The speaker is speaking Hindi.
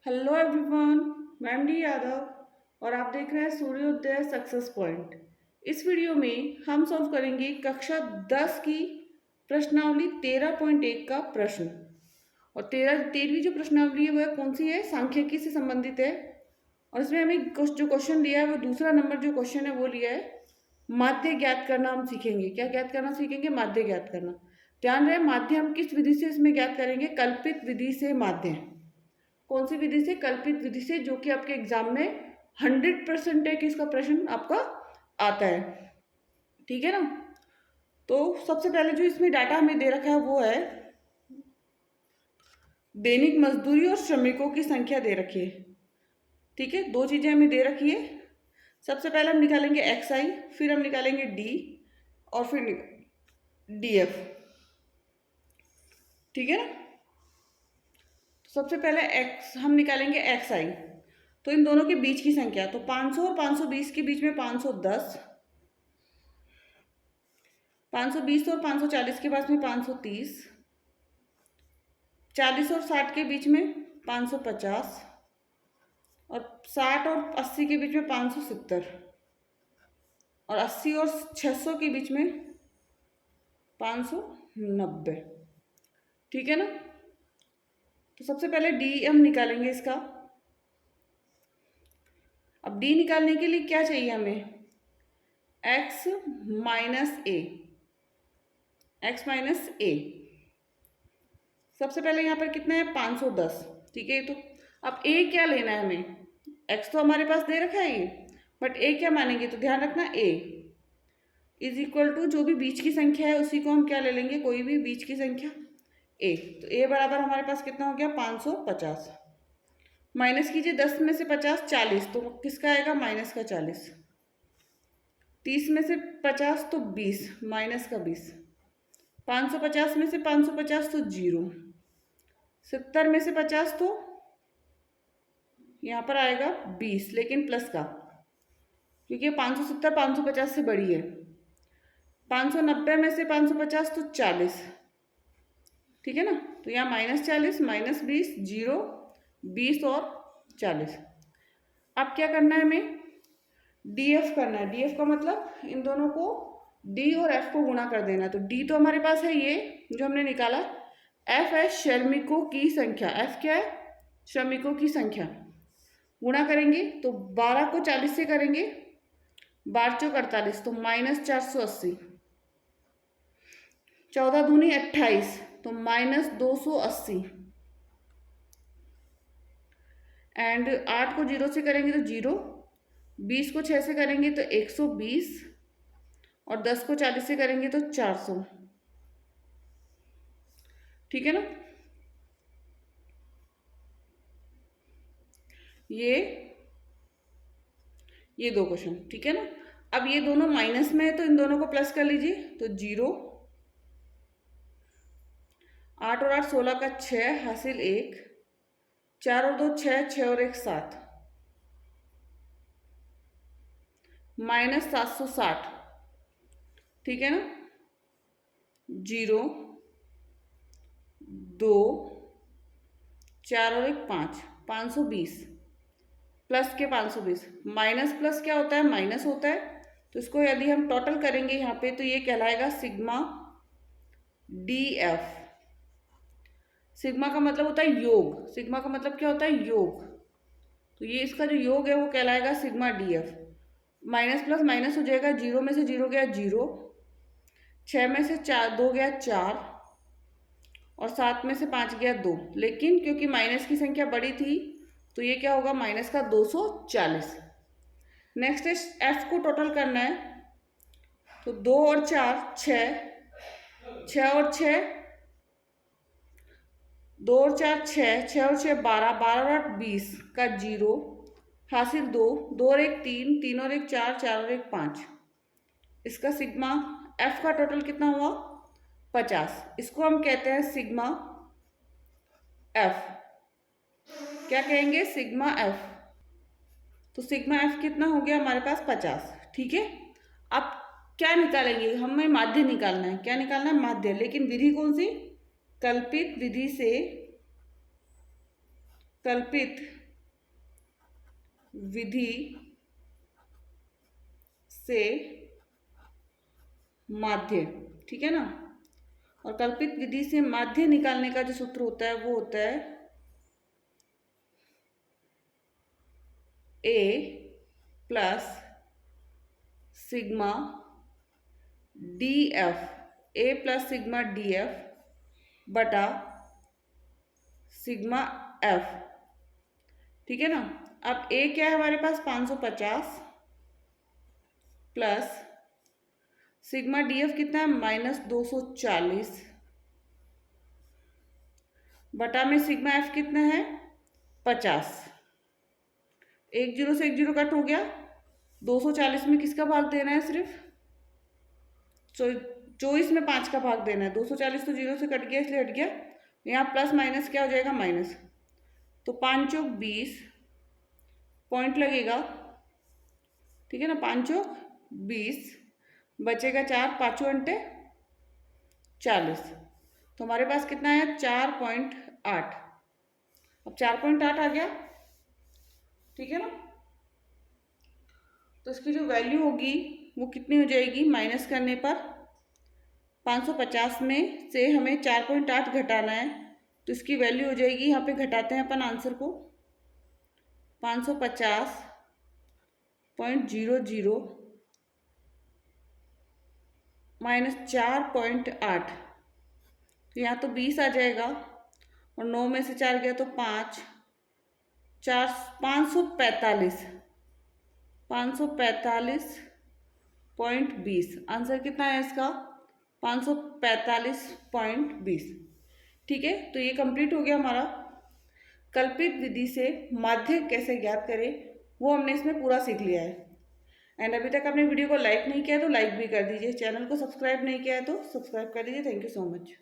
हेलो एवरीवन, मैं एम डी यादव और आप देख रहे हैं सूर्योदय सक्सेस पॉइंट। इस वीडियो में हम सॉल्व करेंगे कक्षा 10 की प्रश्नावली 13.1 का प्रश्न। और तेरहवीं जो प्रश्नावली है वह कौन सी है? सांख्यिकी से संबंधित है। और इसमें हमें जो क्वेश्चन लिया है वो दूसरा नंबर जो क्वेश्चन है वो लिया है माध्य ज्ञात करना। हम सीखेंगे क्या ज्ञात करना सीखेंगे? माध्य ज्ञात करना। ध्यान रहे, माध्य हम किस विधि से इसमें ज्ञात करेंगे? कल्पित विधि से माध्य। कौन सी विधि से? कल्पित विधि से, जो कि आपके एग्जाम में 100% है कि इसका प्रश्न आपका आता है। ठीक है ना? तो सबसे पहले जो इसमें डाटा हमें दे रखा है वो है दैनिक मजदूरी और श्रमिकों की संख्या दे रखी है। ठीक है, दो चीजें हमें दे रखी है। सबसे पहले हम निकालेंगे एक्स आई, फिर हम निकालेंगे डी और फिर डी एफ। ठीक है ना? सबसे पहले एक्स हम निकालेंगे एक्स आई, तो इन दोनों के बीच की संख्या, तो 500 और 520 के बीच में 510, 520 और 540 के पास में 530, 40 और 60 के बीच में 550 और 60 और 80 के बीच में 570 और 80 और 600 के बीच में 590। ठीक है ना? तो सबसे पहले डी हम निकालेंगे इसका। अब डी निकालने के लिए क्या चाहिए हमें? एक्स माइनस ए, एक्स माइनस ए। सबसे पहले यहाँ पर कितना है? 510। ठीक है, तो अब ए क्या लेना है हमें? एक्स तो हमारे पास दे रखा है ये, बट ए क्या मानेंगे? तो ध्यान रखना, ए इज इक्वल टू जो भी बीच की संख्या है उसी को हम क्या ले लेंगे? कोई भी बीच की संख्या ए। तो ए बराबर हमारे पास कितना हो गया? 550। माइनस कीजिए 10 में से 50, 40, तो किसका आएगा? माइनस का 40। 30 में से 50 तो 20, माइनस का 20। 550 में से 550 तो 0। 70 में से 50 तो यहाँ पर आएगा 20, लेकिन प्लस का, क्योंकि 570 550 से बड़ी है। 590 में से 550 तो 40। ठीक है ना? तो यहाँ -40, -20, 0, 20 और 40। अब क्या करना है हमें? डीएफ करना है। डीएफ का मतलब इन दोनों को डी और एफ को गुणा कर देना। तो डी तो हमारे पास है ये जो हमने निकाला। एफ है श्रमिकों की संख्या। एफ क्या है? श्रमिकों की संख्या। गुणा करेंगे तो 12 को 40 से करेंगे, 12 चौक 48, तो -480। 14 दूनी 28, तो -280। एंड 8 को 0 से करेंगे तो 0, 20 को 6 से करेंगे तो 120 और 10 को 40 से करेंगे तो 400। ठीक है ना? ये दो क्वेश्चन। ठीक है ना? अब ये दोनों माइनस में है तो इन दोनों को प्लस कर लीजिए, तो 0, 8 और 8 16 का 6 हासिल 1, 4 और 2 6, 6 और 1 7, -760। ठीक है ना? 0, 2, 4 और 1 5, 520 प्लस के 520। माइनस प्लस क्या होता है? माइनस होता है। तो इसको यदि हम टोटल करेंगे यहाँ पे तो ये कहलाएगा सिग्मा डी एफ। सिग्मा का मतलब होता है योग। सिग्मा का मतलब क्या होता है? योग। तो ये इसका जो योग है वो कहलाएगा sigma D F. Minus plus minus हो जाएगा, 0 में से 0 गया 0, 6 में से 2 गया 4 और 7 में से 5 गया 2। लेकिन क्योंकि माइनस की संख्या बड़ी थी तो ये क्या होगा? माइनस का 240। नेक्स्ट एफ को टोटल करना है, तो 2 और 4 6, 6 और 6, 2 और 4 6, 6 और 6 12, 12 और 8 20 का 0 हासिल 2, 2 और 1 3, 3 और 1 4, 4 और 1 5। इसका सिग्मा एफ का टोटल कितना हुआ? 50। इसको हम कहते हैं सिग्मा एफ। क्या कहेंगे? Sigma F. तो सिग्मा एफ कितना हो गया हमारे पास? 50। ठीक है, अब क्या निकालेंगे? हमें माध्य निकालना है। क्या निकालना है? माध्य। लेकिन विधि कौन सी? कल्पित विधि से। कल्पित विधि से माध्य, ठीक है ना। और कल्पित विधि से माध्य निकालने का जो सूत्र होता है वो होता है ए प्लस सिग्मा डी एफ, ए प्लस सिग्मा डी एफ बटा सिग्मा एफ, ठीक है ना। अब ए क्या है हमारे पास 550 प्लस सिग्मा डी एफ कितना है -240 बटा में सिग्मा एफ कितना है 50। एक जीरो से एक जीरो कट हो गया, 240 में किसका भाग देना है सिर्फ 24 में 5 का भाग देना है। 240 तो जीरो से कट गया इसलिए हट गया, यहाँ प्लस माइनस क्या हो जाएगा माइनस, तो 5 चौक 20 पॉइंट लगेगा, ठीक है ना। 5 चौक 20 बचेगा 4, 5 अंटे 40, तो हमारे पास कितना है 4.8। अब 4.8 आ गया, ठीक है ना। तो इसकी जो वैल्यू होगी वो कितनी हो जाएगी, माइनस करने पर 550 में से हमें 4.8 घटाना है, तो इसकी वैल्यू हो जाएगी, यहाँ पे घटाते हैं अपन आंसर को, 550.00 माइनस 4.8, तो यहाँ तो 20 आ जाएगा और 9 में से 4 गया तो 5, 545.20। आंसर कितना है इसका 545.20, ठीक है। तो ये कंप्लीट हो गया हमारा कल्पित विधि से माध्य कैसे ज्ञात करें, वो हमने इसमें पूरा सीख लिया है। एंड अभी तक आपने वीडियो को लाइक नहीं किया तो लाइक भी कर दीजिए, चैनल को सब्सक्राइब नहीं किया है तो सब्सक्राइब कर दीजिए। Thank you so much.